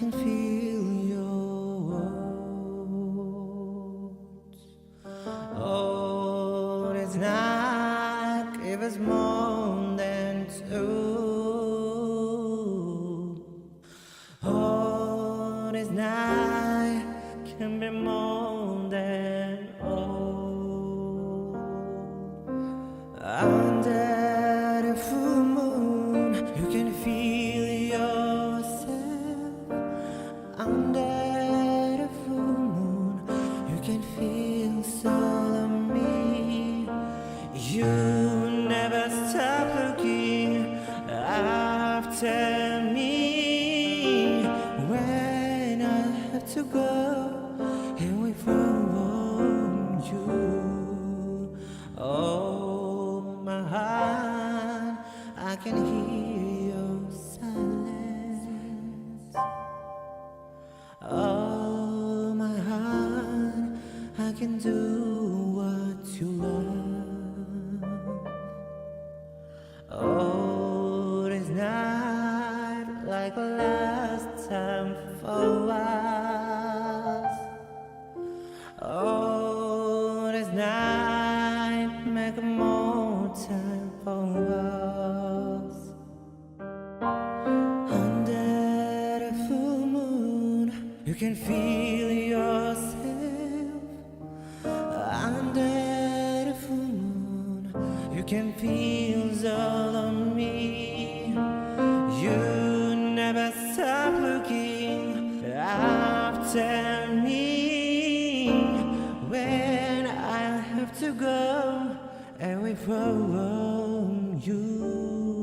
can feel your words. Oh, this night give us more than two. Oh, this night can be more than old. Under the full moon, you can feel yourself. Under the full moon, you can feel all of me. You never stop looking after me. When I have to go away from you, oh my heart, I can hear your silence. Oh my heart, I can do what you love. Oh, this night like last time for us. Oh, this night make more time for us. Under the full moon, you can feel yourself. Under the full moon, you can feel all of me. You never stop looking after me. When I have to go away from you.